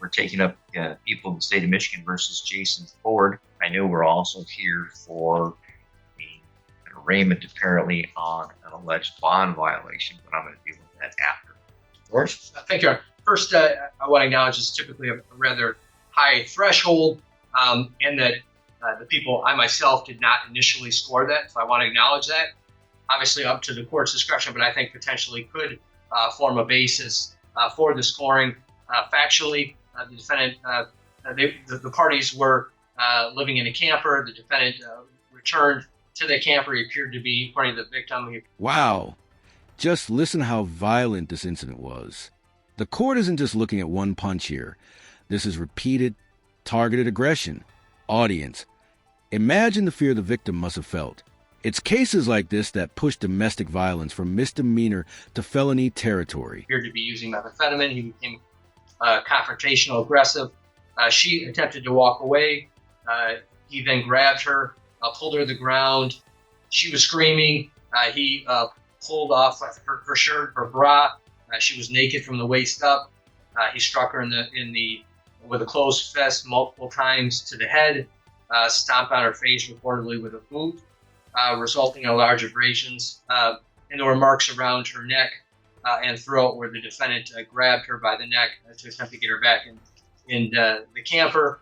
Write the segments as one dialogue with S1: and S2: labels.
S1: We're taking up people in the state of Michigan versus Jason Ford. I know we're also here for an arraignment apparently on an alleged bond violation, but I'm going to deal with that after. George?
S2: Thank you. First, I want to acknowledge it's typically a rather high threshold, and that the people, I myself, did not initially score that, so I want to acknowledge that. Obviously up to the court's discretion, but I think potentially could form a basis for the scoring. Factually, the defendant, the parties were living in a camper. The defendant returned to the camper. He appeared to be, according to the victim.
S3: Wow. Just listen how violent this incident was. The court isn't just looking at one punch here. This is repeated, targeted aggression. Audience, imagine the fear the victim must have felt. It's cases like this that push domestic violence from misdemeanor to felony territory.
S2: He appeared to be using methamphetamine. He became confrontational, aggressive. She attempted to walk away. He then grabbed her, pulled her to the ground. She was screaming. He pulled off her shirt, her bra. She was naked from the waist up. He struck her with a closed fist multiple times to the head, stomped on her face reportedly with a boot, resulting in large abrasions. And there were marks around her neck and throat where the defendant grabbed her by the neck to attempt to get her back in the camper.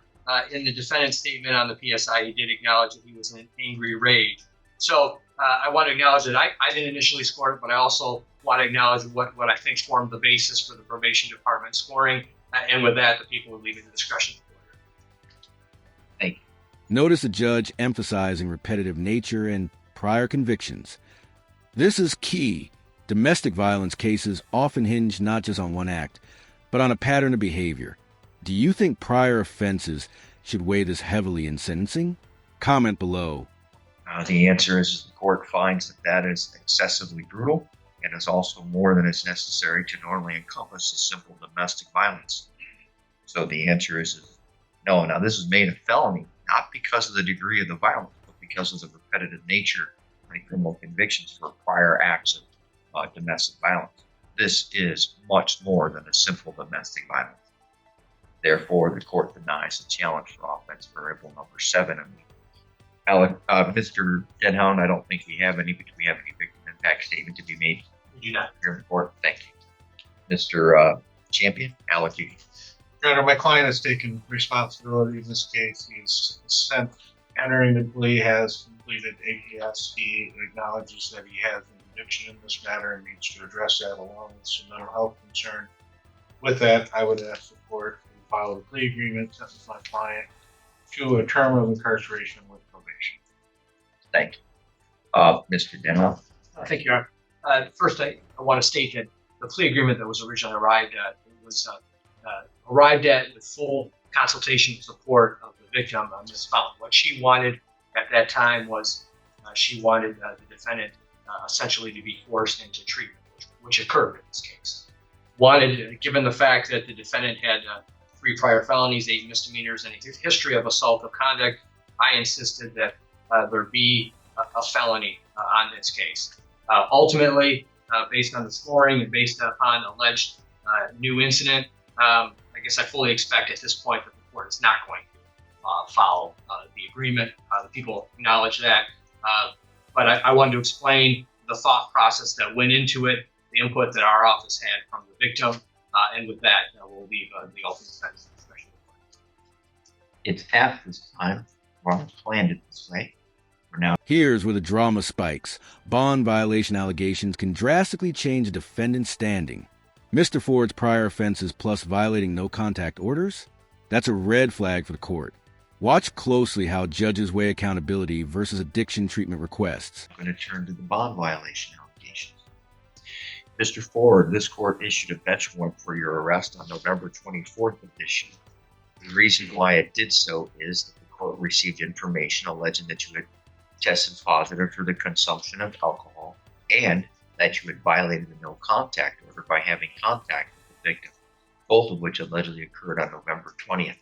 S2: In the defendant's statement on the PSI, he did acknowledge that he was in an angry rage. So I want to acknowledge that I didn't initially score it, but I also want to acknowledge what I think formed the basis for the probation department scoring. And with that, the people would leave it to the discretion of the lawyer.
S1: Thank you.
S3: Notice the judge emphasizing repetitive nature and prior convictions. This is key. Domestic violence cases often hinge not just on one act, but on a pattern of behavior. Do you think prior offenses should weigh this heavily in sentencing? Comment below.
S1: The answer is the court finds that is excessively brutal and is also more than is necessary to normally encompass a simple domestic violence. So the answer is no. Now, this is made a felony, not because of the degree of the violence, but because of the repetitive nature of the criminal convictions for prior acts of domestic violence. This is much more than a simple domestic violence. Therefore, the court denies the challenge for offense variable number 7. Mr. Denhound, I don't think we have any, but do we have any victim impact statement to be made?
S2: We do not.
S1: Here in the court. Thank you. Mr. Champion, allocating.
S4: Your Honor, my client has taken responsibility in this case. He's spent entering the plea, has completed APS. He acknowledges that he has an addiction in this matter and needs to address that along with some mental health concern. With that, I would ask the court to file a plea agreement, sentence my client to a term of incarceration with probation.
S1: Thank you. Mr. Denhound.
S2: Thank you, Your Honor. First, I want to state that the plea agreement that was originally arrived at was arrived at with full consultation and support of the victim, Ms. Fountain. What she wanted at that time was she wanted the defendant essentially to be forced into treatment, which occurred in this case. Given the fact that the defendant had 3 prior felonies, 8 misdemeanors, and a history of assaultive conduct, I insisted that there be a felony on this case. Ultimately, based on the scoring and based upon alleged new incident, I guess I fully expect at this point that the court is not going to follow the agreement. The people acknowledge that. But I wanted to explain the thought process that went into it, the input that our office had from the victim, and with that, we'll leave the ultimate sentence to the special court.
S1: It's at this time. Well, planned it this way. For now.
S3: Here's where the drama spikes. Bond violation allegations can drastically change a defendant's standing. Mr. Ford's prior offenses plus violating no-contact orders? That's a red flag for the court. Watch closely how judges weigh accountability versus addiction treatment requests.
S1: I'm going to turn to the bond violation allegations. Mr. Ford, this court issued a bench warrant for your arrest on November 24th of this year. The reason why it did so is that the court received information alleging that you had tested positive for the consumption of alcohol and that you had violated the no-contact order by having contact with the victim, both of which allegedly occurred on November 20th.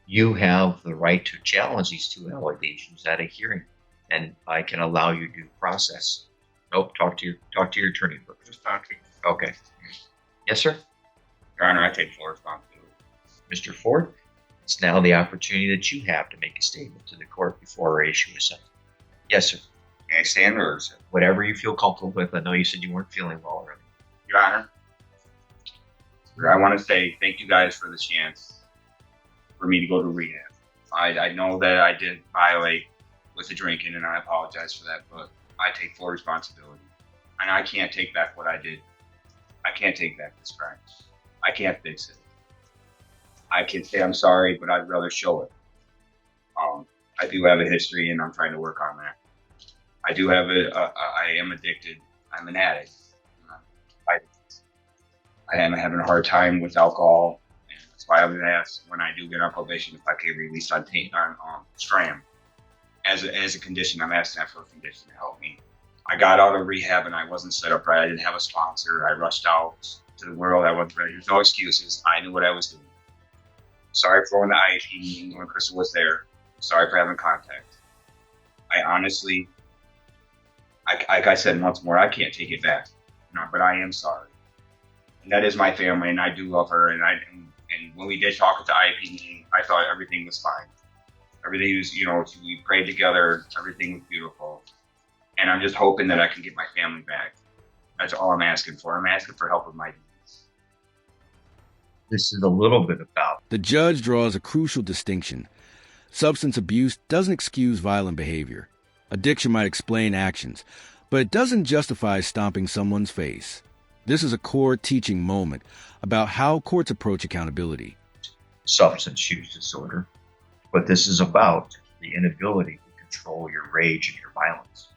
S1: You have the right to challenge these 2 allegations at a hearing, and I can allow you due process. Nope, talk to your attorney first.
S4: Just talking.
S1: Okay. Yes, sir?
S5: Your Honor, I take full responsibility.
S1: Mr. Ford, it's now the opportunity that you have to make a statement to the court before I issue a sentence. Yes, sir.
S5: Can I stand or sit?
S1: Whatever you feel comfortable with. I know you said you weren't feeling well earlier.
S5: Your Honor, I want to say thank you guys for the chance for me to go to rehab. I know that I did violate with the drinking, and I apologize for that, but I take full responsibility. And I can't take back what I did. I can't take back this crime. I can't fix it. I can say I'm sorry, but I'd rather show it. I do have a history, and I'm trying to work on that. I do have I am addicted. I'm an addict. I am having a hard time with alcohol, and that's why I was asked when I do get on probation if I can be released on Stram. As a condition, I'm asking that for a condition to help me. I got out of rehab and I wasn't set up right. I didn't have a sponsor. I rushed out to the world. I wasn't ready. There's no excuses. I knew what I was doing. Sorry for when the IEP meeting when Crystal was there. Sorry for having contact. I honestly, like I said once more, I can't take it back. No, but I am sorry. And that is my family, and I do love her. And when we did talk at the IEP meeting, I thought everything was fine. Everything was, we prayed together. Everything was beautiful. And I'm just hoping that I can get my family back. That's all I'm asking for. I'm asking for help with my needs.
S1: This is a little bit about.
S3: The judge draws a crucial distinction. Substance abuse doesn't excuse violent behavior. Addiction might explain actions, but it doesn't justify stomping someone's face. This is a core teaching moment about how courts approach accountability.
S1: Substance use disorder, but this is about the inability to control your rage and your violence.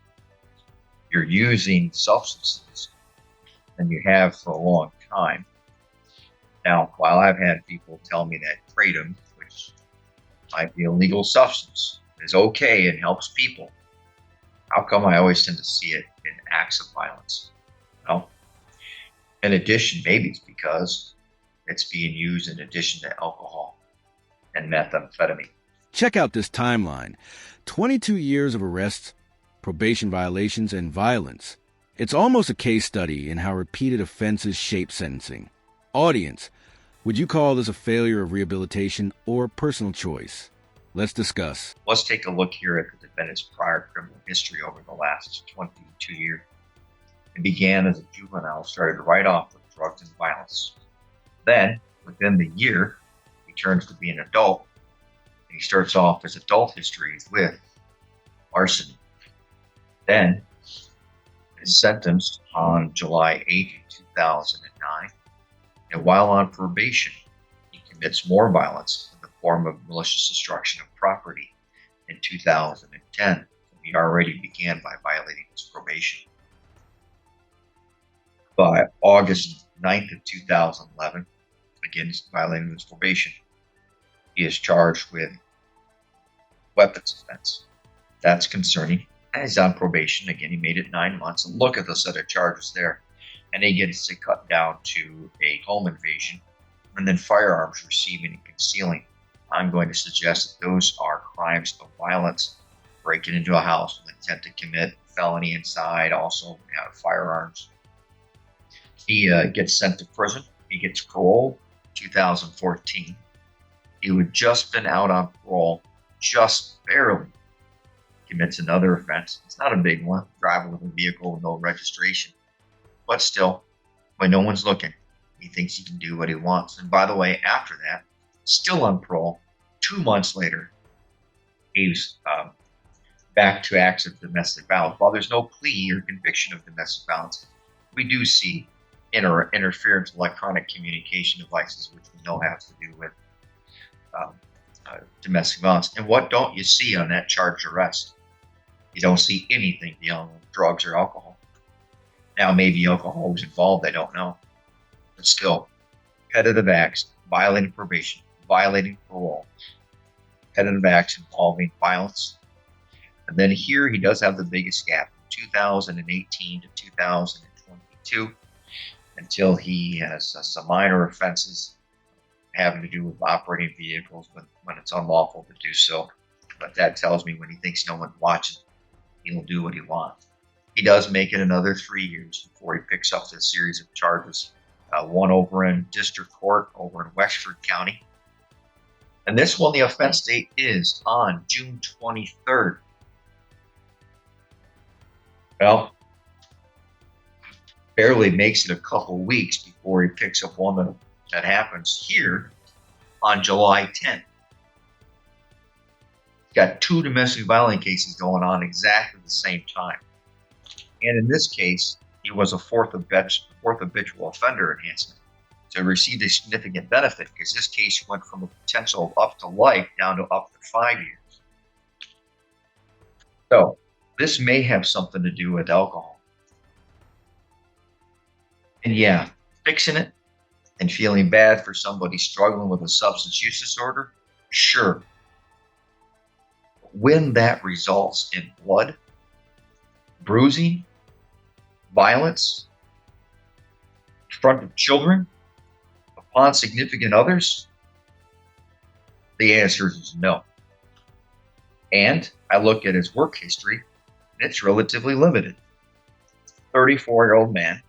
S1: You're using substances, and you have for a long time. Now, while I've had people tell me that kratom, which might be a legal substance, is okay and helps people, how come I always tend to see it in acts of violence? Well, in addition, maybe it's because it's being used in addition to alcohol and methamphetamine.
S3: Check out this timeline. 22 years of arrests, probation violations, and violence. It's almost a case study in how repeated offenses shape sentencing. Audience, would you call this a failure of rehabilitation or personal choice? Let's discuss.
S1: Let's take a look here at the defendant's prior criminal history over the last 22 years. It began as a juvenile, started right off with drugs and violence. Then, within the year, he turns to be an adult, and he starts off his adult history with larceny. Then, is sentenced on July 8, 2009, and while on probation, he commits more violence in the form of malicious destruction of property in 2010. He already began by violating his probation. By August 9th of 2011, again, he's violating his probation. He is charged with weapons offense. That's concerning. And he's on probation. Again, he made it 9 months. And look at the set of charges there. And he gets to cut down to a home invasion and then firearms receiving and concealing. I'm going to suggest that those are crimes of violence. Breaking into a house with intent to commit felony inside, also have firearms. He gets sent to prison. He gets parole 2014. He had just been out on parole, just barely. Commits another offense. It's not a big one, driving with a vehicle with no registration. But still, when no one's looking, he thinks he can do what he wants. And by the way, after that, still on parole, 2 months later, he's back to acts of domestic violence. While there's no plea or conviction of domestic violence, we do see interference with electronic communication devices, which we know has to do with domestic violence. And what don't you see on that charged arrest? You don't see anything dealing with drugs or alcohol. Now, maybe alcohol was involved, I don't know. But still, repetitive acts, violating probation, violating parole, repetitive acts involving violence. And then here he does have the biggest gap, 2018 to 2022, until he has some minor offenses having to do with operating vehicles when it's unlawful to do so. But that tells me when he thinks no one's watching, he'll do what he wants. He does make it another 3 years before he picks up this series of charges one over in District Court over in Wexford County. And this one, the offense date is on June 23rd. Well, barely makes it a couple weeks before he picks up one that happens here on July 10th. Got 2 domestic violence cases going on exactly the same time. And in this case, he was a fourth habitual offender enhancement. So received a significant benefit because this case went from a potential of up to life down to up to 5 years. So this may have something to do with alcohol. And yeah, fixing it and feeling bad for somebody struggling with a substance use disorder, sure. When that results in blood, bruising, violence, in front of children, upon significant others, the answer is no. And I look at his work history, and it's relatively limited. 34-year-old man,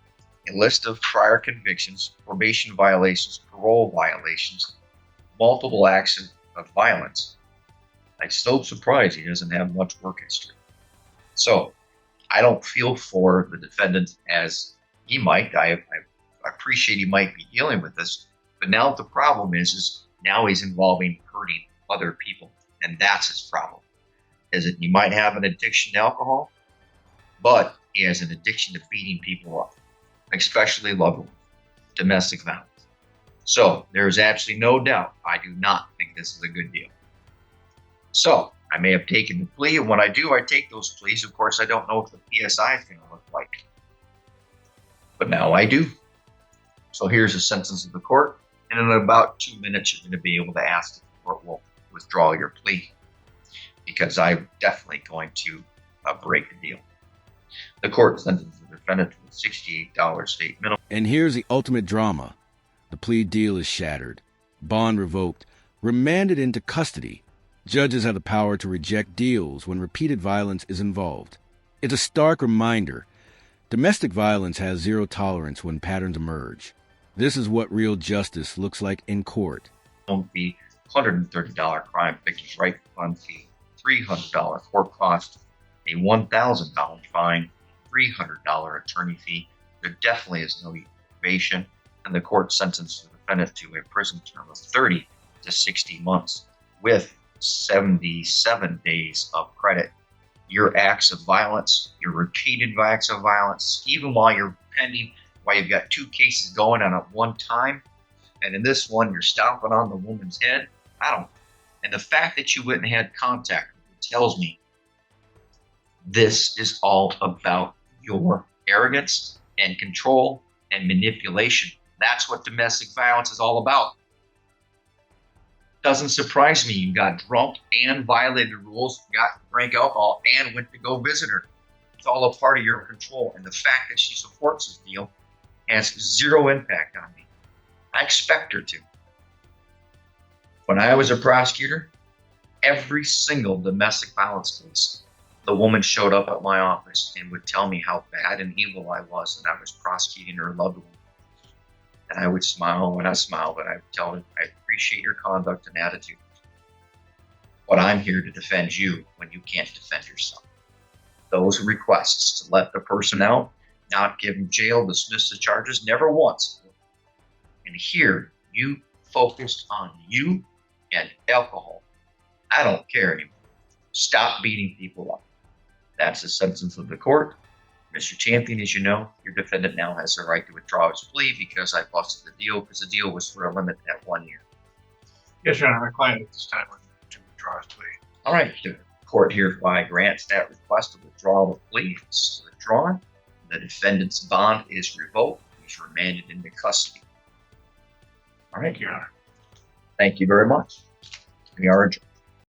S1: a list of prior convictions, probation violations, parole violations, multiple acts of violence. I'm so surprised he doesn't have much work history. So I don't feel for the defendant as he might. I appreciate he might be dealing with this, but now the problem is now he's involving hurting other people, and that's his problem. Is it he might have an addiction to alcohol, but he has an addiction to beating people up, especially loved ones, domestic violence. So there's absolutely no doubt I do not think this is a good deal. So I may have taken the plea, and when I do, I take those pleas. Of course, I don't know what the PSI is going to look like, but now I do. So here's the sentence of the court, and in about 2 minutes, you're going to be able to ask if the court will withdraw your plea, because I'm definitely going to break the deal. The court sentenced the defendant to a $68 state minimum.
S3: And here's the ultimate drama. The plea deal is shattered, bond revoked, remanded into custody. Judges have the power to reject deals when repeated violence is involved. It's a stark reminder. Domestic violence has zero tolerance when patterns emerge. This is what real justice looks like in court.
S1: Fee, $130 crime victims' right fund fee, $300 court cost, a $1,000 fine, $300 attorney fee. There definitely is no probation, and the court sentenced the defendant to a prison term of 30 to 60 months with 77 days of credit. Your acts of violence, your repeated acts of violence, even while you're pending, while you've got 2 cases going on at one time, and in this one you're stomping on the woman's head, and the fact that you wouldn't have had contact tells me this is all about your arrogance and control and manipulation. That's what domestic violence is all about. Doesn't surprise me you got drunk and violated rules, drank alcohol, and went to go visit her. It's all a part of your control. And the fact that she supports this deal has zero impact on me. I expect her to. When I was a prosecutor, every single domestic violence case, the woman showed up at my office and would tell me how bad and evil I was, and I was prosecuting her loved one. And I would smile when I smiled, but I would tell her, I appreciate your conduct and attitude, but I'm here to defend you when you can't defend yourself. Those requests to let the person out, not give them jail, dismiss the charges, never once. And here, you focused on you and alcohol. I don't care anymore. Stop beating people up. That's the sentence of the court. Mr. Champion, as you know, your defendant now has the right to withdraw his plea because I busted the deal, because the deal was for a limit at 1 year.
S4: Yes, Your Honor, my client at this time would to withdraw his plea.
S1: All right, the court hereby grants that request to withdraw the plea. It's withdrawn. The defendant's bond is revoked. He's remanded into custody. All right,
S4: Thank you, Your Honor.
S1: Thank you very much. We are adjourned.